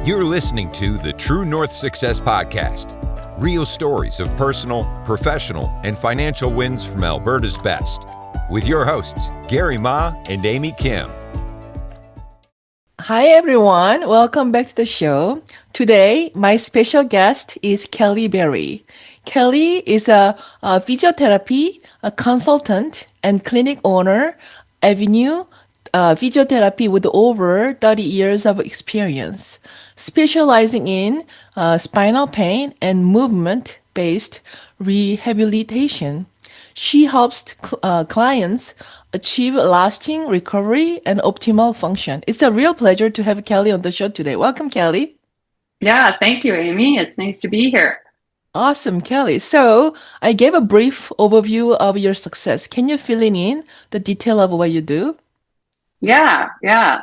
You're listening to the True North Success Podcast. Real stories of personal, professional, and financial wins from Alberta's best. With your hosts, Gary Ma and Amy Kim. Hi, everyone. Welcome back to the show. Today, my special guest is Kelly Barrie. Kelly is a physiotherapy a consultant and clinic owner, Avenue Physiotherapy with over 30 years of experience, specializing in spinal pain and movement-based rehabilitation. She helps clients achieve lasting recovery and optimal function. It's a real pleasure to have Kelly on the show today. Welcome, Kelly. Yeah, thank you, Amy. It's nice to be here. Awesome, Kelly. So I gave a brief overview of your success. Can you fill in the detail of what you do? Yeah.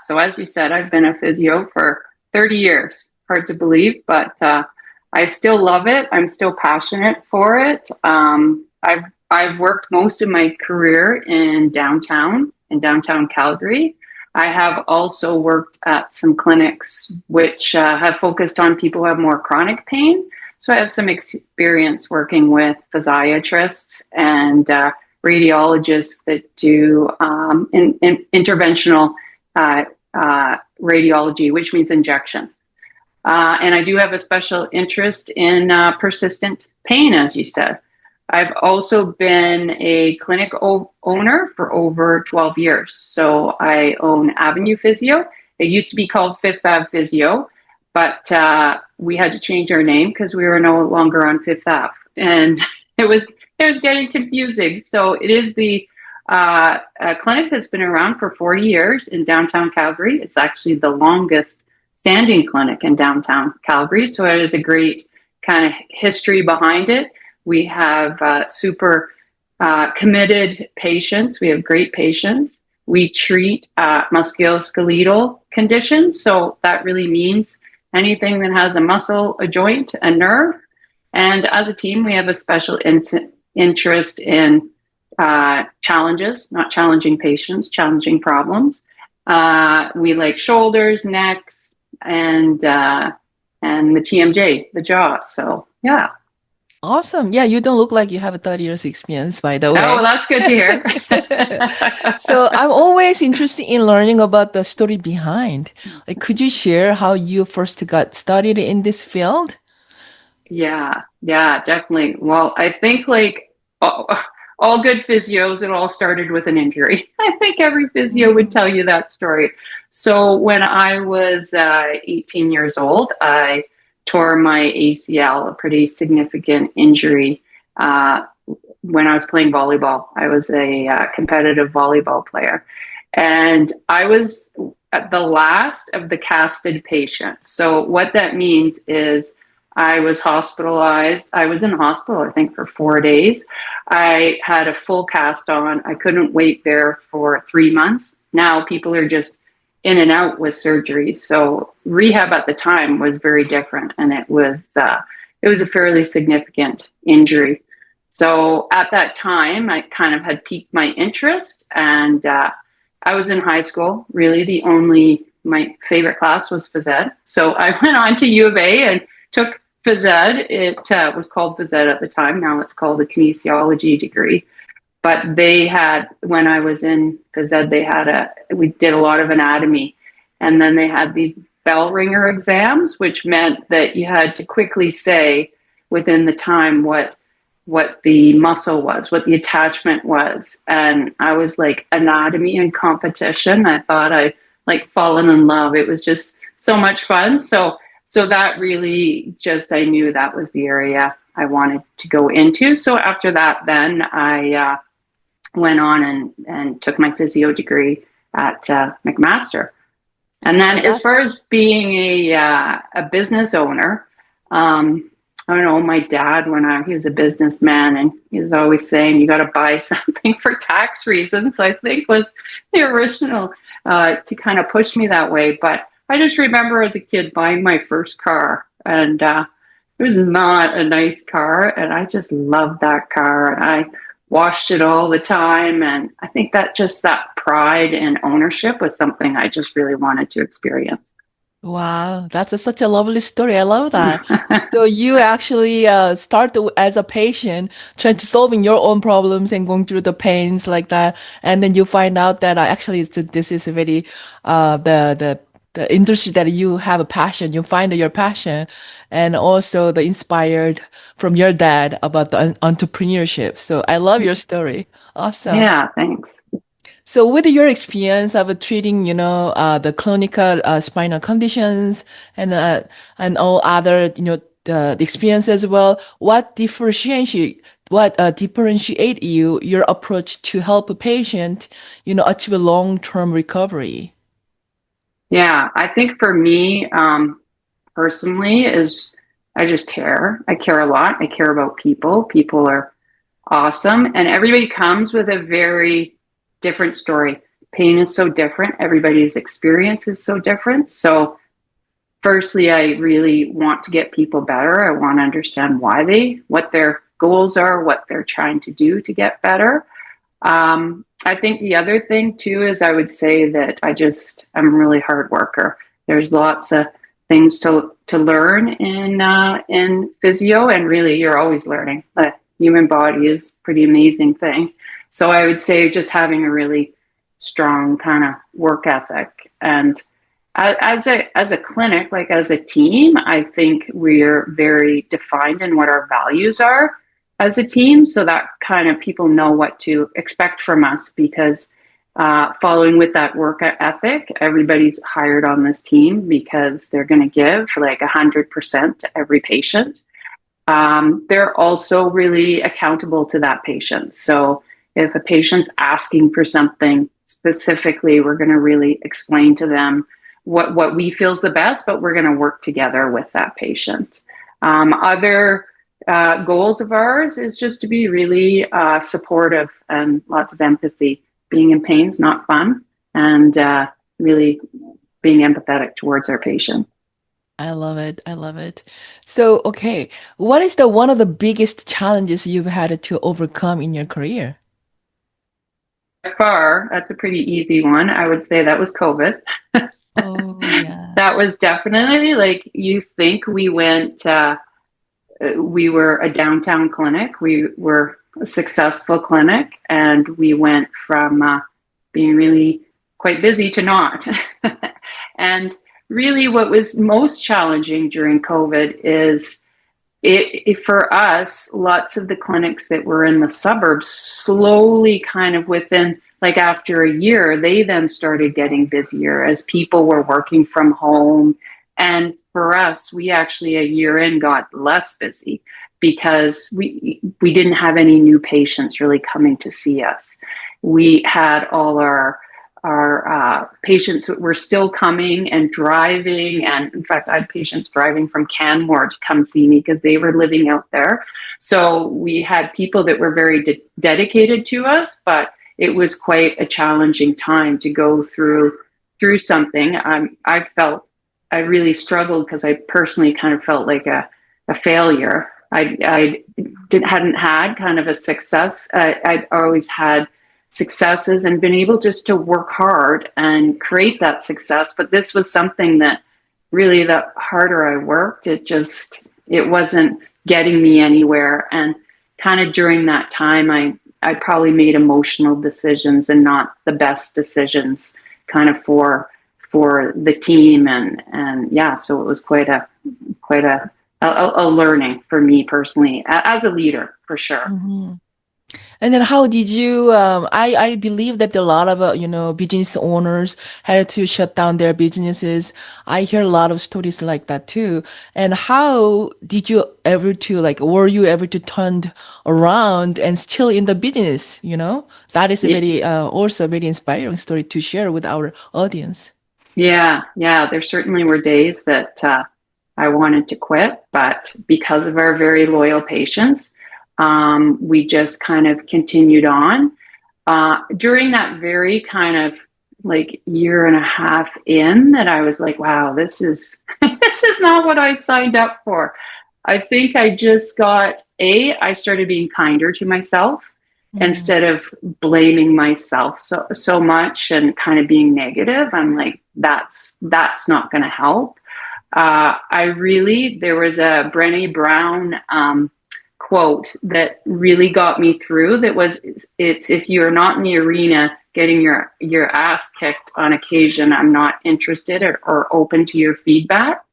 So as you said, I've been a physio for 30 years. Hard to believe, but I still love it. I'm still passionate for it. I've worked most of my career in downtown Calgary. I have also worked at some clinics which have focused on people who have more chronic pain. So I have some experience working with physiatrists and radiologists that do interventional radiology, which means injections. And I do have a special interest in persistent pain, as you said. I've also been a clinic owner for over 12 years. So I own Avenue Physio. It used to be called Fifth Ave Physio, but we had to change our name because we were no longer on Fifth Ave. And it was getting confusing. So it is the a clinic that's been around for 40 years in downtown Calgary. It's actually the longest standing clinic in downtown Calgary. So it is a great kind of history behind it. We have super committed patients. We have great patients. We treat musculoskeletal conditions. So that really means anything that has a muscle, a joint, a nerve. And as a team, we have a special interest in challenges, not challenging patients, challenging problems. We like shoulders, necks, and the TMJ, the jaw. So yeah. Awesome. Yeah, you don't look like you have a 30 years experience, by the Oh, way. well, that's good to hear. So I'm always interested in learning about the story behind. Like, could you share how you first got started in this field? Yeah, definitely. Well, I think like all good physios, it all started with an injury. I think every physio would tell you that story. So when I was 18 years old, I tore my ACL, a pretty significant injury, when I was playing volleyball. I was a competitive volleyball player. And I was the last of the casted patients. So what that means is I was hospitalized. I was in hospital, I think, for 4 days. I had a full cast on. I couldn't wait there for 3 months. Now people are just in and out with surgery. So rehab at the time was very different, and it was a fairly significant injury. So at that time, I kind of had piqued my interest, and I was in high school. Really, my favorite class was phys ed. So I went on to U of A and took phys ed. It was called phys ed at the time. Now it's called a kinesiology degree. But when I was in phys ed, we did a lot of anatomy. And then they had these bell ringer exams, which meant that you had to quickly say within the time what the muscle was, what the attachment was. And I was like anatomy and competition. I thought I'd like fallen in love. It was just so much fun. So that really I knew that was the area I wanted to go into. So after that, then I went on and took my physio degree at McMaster. And then as far as being a business owner, I don't know, my dad, he was a businessman, and he was always saying, you got to buy something for tax reasons, I think was the original to kind of push me that way. But I just remember as a kid buying my first car, and it was not a nice car, and I just loved that car, and I washed it all the time. And I think that pride and ownership was something I just really wanted to experience. Wow, such a lovely story. I love that. So you actually start as a patient, trying to solving your own problems and going through the pains like that, and then you find out that actually this is a very the industry that you have a passion. You find your passion, and also the inspired from your dad about the entrepreneurship. So I love your story. Awesome. Yeah, thanks. So with your experience of treating, the clinical spinal conditions and all other, the experience as well, what differentiate your approach to help a patient, achieve a long-term recovery? Yeah, I think for me, personally, is I just care. I care a lot. I care about people. People are awesome. And everybody comes with a very different story. Pain is so different. Everybody's experience is so different. So, firstly, I really want to get people better. I want to understand what their goals are, what they're trying to do to get better. I think the other thing too is I would say that I'm a really hard worker. There's lots of things to learn in physio, and really you're always learning. The human body is a pretty amazing thing. So I would say just having a really strong kind of work ethic, and as a clinic, like as a team, I think we're very defined in what our values are as a team, so that kind of people know what to expect from us. Because following with that work ethic, everybody's hired on this team because they're going to give like 100% to every patient. They're also really accountable to that patient. So if a patient's asking for something specifically, we're going to really explain to them what we feel is the best, but we're going to work together with that patient. Other goals of ours is just to be really supportive and lots of empathy. Being in pain is not fun, and really being empathetic towards our patient. I love it. I love it. So, okay, what is the one of the biggest challenges you've had to overcome in your career? By far, that's a pretty easy one. I would say that was COVID. Oh, That yes. was definitely like you think we were a downtown clinic. We were a successful clinic, and we went from being really quite busy to not. And really, what was most challenging during COVID is for us, lots of the clinics that were in the suburbs slowly kind of within, like after a year, they then started getting busier as people were working from home. And for us, we actually a year in got less busy because we didn't have any new patients really coming to see us. We had all our patients were still coming and driving. And in fact, I had patients driving from Canmore to come see me because they were living out there. So we had people that were very dedicated to us, but it was quite a challenging time to go through something. I felt I really struggled because I personally kind of felt like a failure. Hadn't had kind of a success. I'd always had successes and been able just to work hard and create that success. But this was something that really, the harder I worked, it wasn't getting me anywhere. And kind of during that time, I probably made emotional decisions and not the best decisions kind of for the team. And yeah, so it was quite a learning for me personally as a leader, for sure. Mhm. And then how did you, I believe that a lot of, business owners had to shut down their businesses. I hear a lot of stories like that too. And how did you ever to like, were you ever to turn around and still in the business, That is a very, also a very inspiring story to share with our audience. Yeah, yeah, there certainly were days that I wanted to quit, but because of our very loyal patients, we just kind of continued on. During that very kind of like year and a half in, that I was like, wow, this is this is not what I signed up for. I think I just I started being kinder to myself. instead of blaming myself so much and kind of being negative. I'm like, that's not going to help. There was a Brené Brown quote that really got me through. That was, it's if you're not in the arena getting your ass kicked on occasion, I'm not interested or open to your feedback.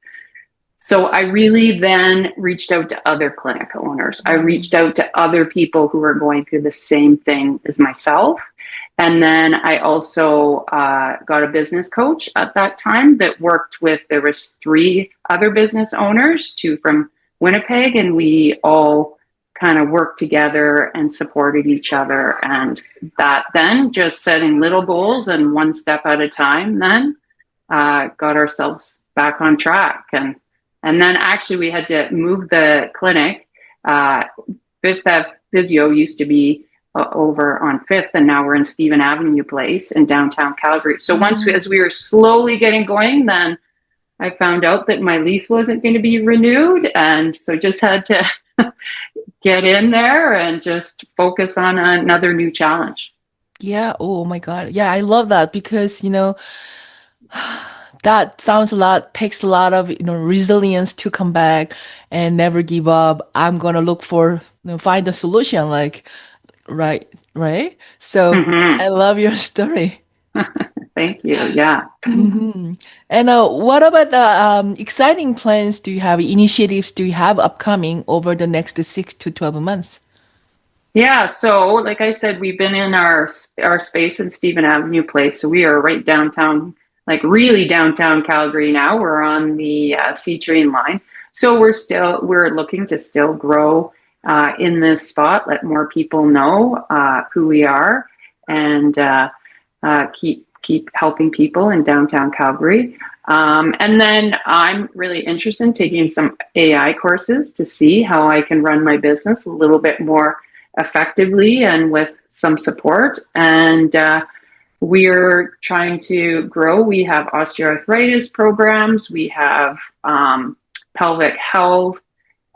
So I really then reached out to other clinic owners. I reached out to other people who were going through the same thing as myself. And then I also got a business coach at that time that worked with, there was 3 other business owners, 2 from Winnipeg, and we all kind of worked together and supported each other. And that then just setting little goals and one step at a time then got ourselves back on track. And then actually we had to move the clinic. Fifth Ave Physio used to be over on Fifth, and now we're in Stephen Avenue Place in downtown Calgary. So as we were slowly getting going, then I found out that my lease wasn't going to be renewed, and so just had to get in there and just focus on another new challenge. Yeah. Oh my God. Yeah, I love that because, that sounds a lot, takes a lot of, resilience to come back and never give up. I'm gonna look for, find a solution, like, right, right. So I Mm-hmm. love your story. Thank you. Yeah. And what about the exciting plans do you have, initiatives do you have upcoming over the next 6 to 12 months? Yeah, so like I said, we've been in our space in Stephen Avenue Place, so we are right downtown, like really downtown Calgary now. We're on the C train line, so we're looking to still grow in this spot, let more people know who we are, and keep helping people in downtown Calgary. And then I'm really interested in taking some AI courses to see how I can run my business a little bit more effectively and with some support. And we're trying to grow. We have osteoarthritis programs. We have pelvic health,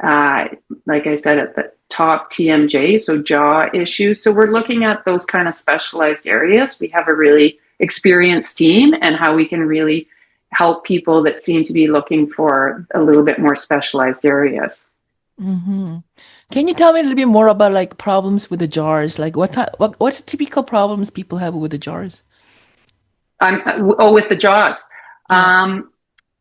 like I said, at the top, TMJ, so jaw issues. So we're looking at those kind of specialized areas. We have a really experienced team and how we can really help people that seem to be looking for a little bit more specialized areas. hmm Can you tell me a little bit more about like problems with the jars? Like what's typical problems people have with the jars? With the jaws. Yeah. Um,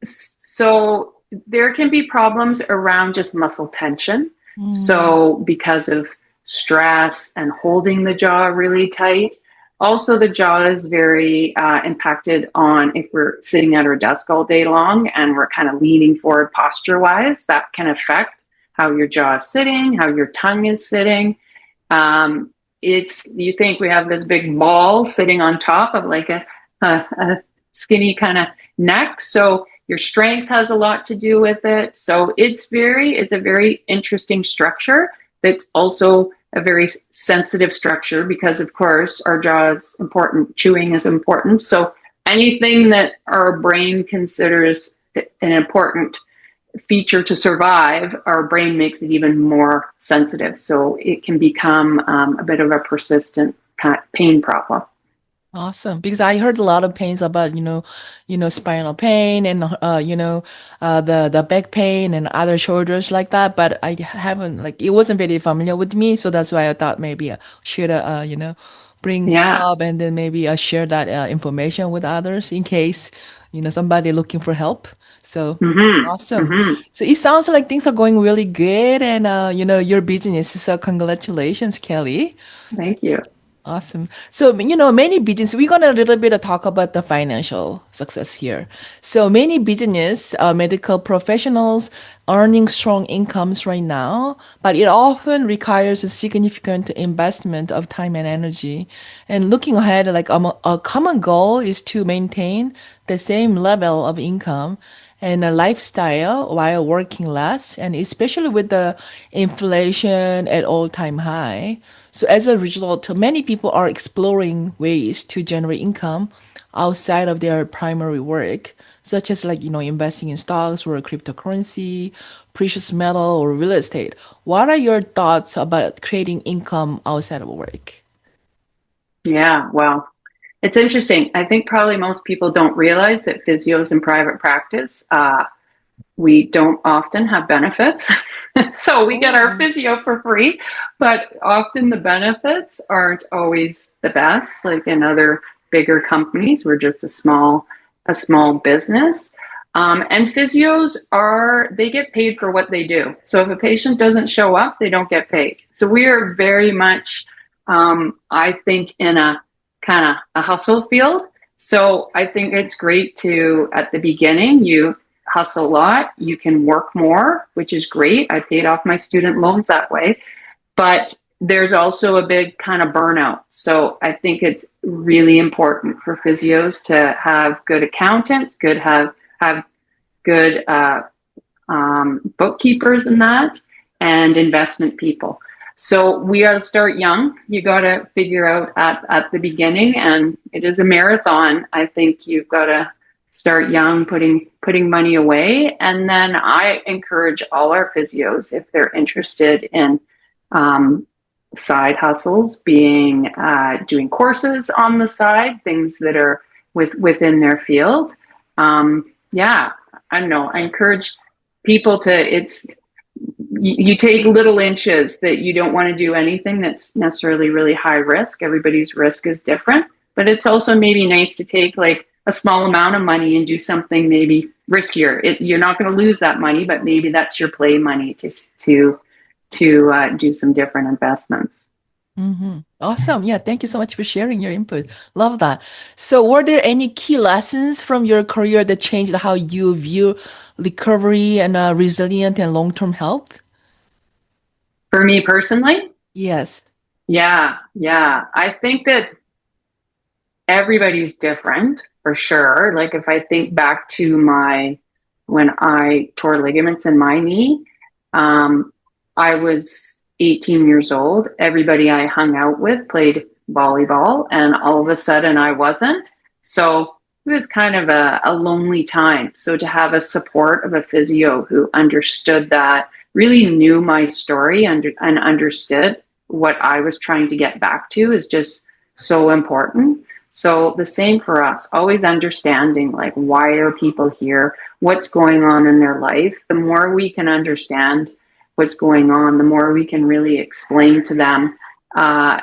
so there can be problems around just muscle tension. Mm, So because of stress and holding the jaw really tight. Also, the jaw is very impacted on if we're sitting at our desk all day long and we're kind of leaning forward posture wise. That can affect how your jaw is sitting, how your tongue is sitting. You think we have this big ball sitting on top of like a skinny kind of neck. So your strength has a lot to do with it. So it's a very interesting structure that's also a very sensitive structure because of course our jaw is important, chewing is important. So anything that our brain considers an important feature to survive, our brain makes it even more sensitive. So it can become a bit of a persistent kind of pain problem. awesome. Because I heard a lot of pains about, spinal pain and the back pain and other shoulders like that, but I haven't like it wasn't very familiar with me, so that's why I thought maybe I should bring Yeah. up and then maybe share that information with others in case, somebody looking for help. So Mm-hmm. awesome. Mm-hmm. So it sounds like things are going really good and your business. So congratulations, Kelly. Thank you. Awesome. So, many business, we're gonna a little bit talk about the financial success here. So many business, medical professionals earning strong incomes right now, but it often requires a significant investment of time and energy. And looking ahead, like a common goal is to maintain the same level of income and a lifestyle while working less, and especially with the inflation at all-time high. So as a result, many people are exploring ways to generate income outside of their primary work, such as like, investing in stocks or cryptocurrency, precious metal or real estate. What are your thoughts about creating income outside of work? Yeah, well, it's interesting. I think probably most people don't realize that physios in private practice, we don't often have benefits. So we get our Oh. physio for free, but often the benefits aren't always the best. Like in other bigger companies, we're just a small business. And physios they get paid for what they do. So if a patient doesn't show up, they don't get paid. So we are very much, I think, in a kind of a hustle field. So I think it's great to, at the beginning, you hustle a lot, you can work more, which is great. I paid off my student loans that way. But there's also a big kind of burnout. So I think it's really important for physios to have good accountants, have good bookkeepers and that, and investment people. So we got to start young. You got to figure out at the beginning, and it is a marathon. I think you've got to start young, putting money away, and then I encourage all our physios, if they're interested in side hustles, being doing courses on the side, things that are within their field. Yeah, I don't know. I encourage people to. You take little inches, that you don't want to do anything that's necessarily really high risk. Everybody's risk is different, but it's also maybe nice to take like a small amount of money and do something maybe riskier. You're not going to lose that money, but maybe that's your play money to do some different investments. Awesome. Yeah, thank you so much for sharing your input. Love that. So, were there any key lessons from your career that changed how you view recovery and resilient and long-term health? For me personally, Yes. yeah. I think that everybody's different for sure. Like if I think back to when I tore ligaments in my knee, I was 18 years old. Everybody I hung out with played volleyball, and all of a sudden I wasn't. So it was kind of a lonely time. So to have a support of a physio who understood that, really knew my story and understood what I was trying to get back to is just so important. So the same for us, always understanding like, why are people here? What's going on in their life? The more we can understand what's going on, the more we can really explain to them. Uh,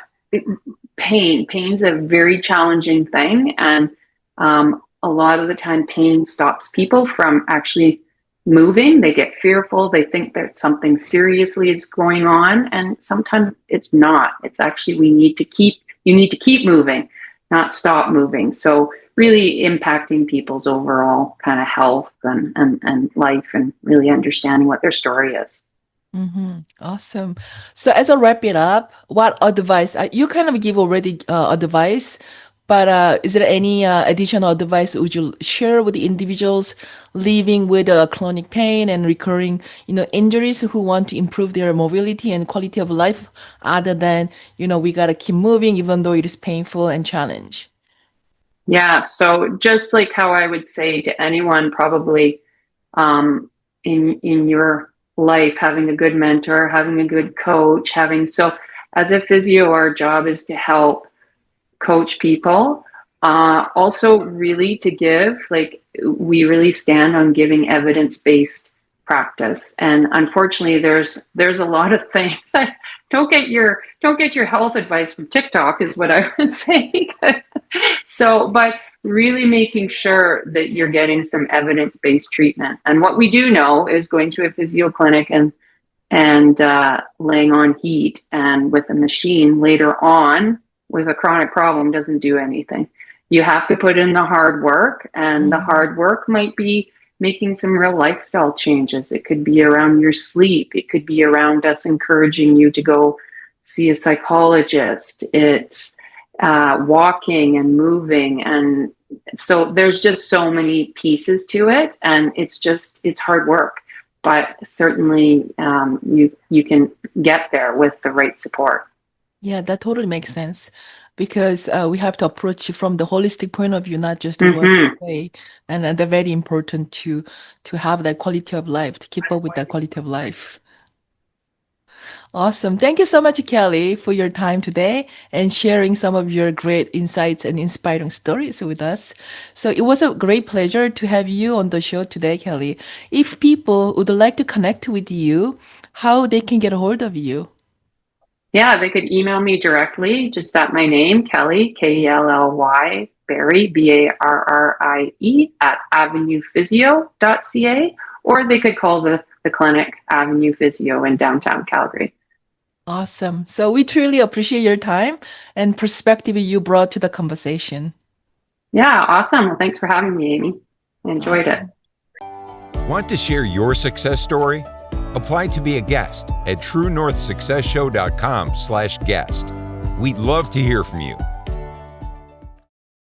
Pain's a very challenging thing, and a lot of the time pain stops people from actually moving. They get fearful. They think that something seriously is going on, and sometimes it's not. It's actually you need to keep moving, not stop moving. So really impacting people's overall kind of health and life, and really understanding what their story is. Awesome. So, as I wrap it up, what advice you kind of give already advice, but is there any additional advice would you share with the individuals living with chronic pain and recurring, injuries who want to improve their mobility and quality of life, other than, we gotta keep moving even though it is painful and challenge? Yeah. So just like how I would say to anyone, probably in your life, having a good mentor, having a good coach, as a physio, our job is to help coach people. Also, really to give, like, we really stand on giving evidence-based practice. And unfortunately, there's a lot of things. Don't get your health advice from TikTok, is what I would say. So, but really making sure that you're getting some evidence-based treatment. And what we do know is going to a physio clinic and laying on heat and with a machine later on with a chronic problem doesn't do anything. You have to put in the hard work, and the hard work might be making some real lifestyle changes. It could be around your sleep. It could be around us encouraging you to go see a psychologist. It's walking and moving. And so there's just so many pieces to it, and it's hard work, but certainly you can get there with the right support. Yeah, that totally makes sense. because we have to approach it from the holistic point of view, not just the word Hmm. way. And they're very important to have that quality of life, to keep up with that quality of life. Awesome. Thank you so much, Kelly, for your time today and sharing some of your great insights and inspiring stories with us. So it was a great pleasure to have you on the show today, Kelly. If people would like to connect with you, how they can get a hold of you? Yeah, they could email me directly, just at my name, Kelly, Kelly, Barrie, Barrie, at avenuephysio.ca, or they could call the clinic Avenue Physio in downtown Calgary. Awesome. So we truly appreciate your time and perspective you brought to the conversation. Yeah, awesome. Well, thanks for having me, Amy. I enjoyed it. Awesome. Want to share your success story? Apply to be a guest at truenorthsuccessshow.com/guest. We'd love to hear from you.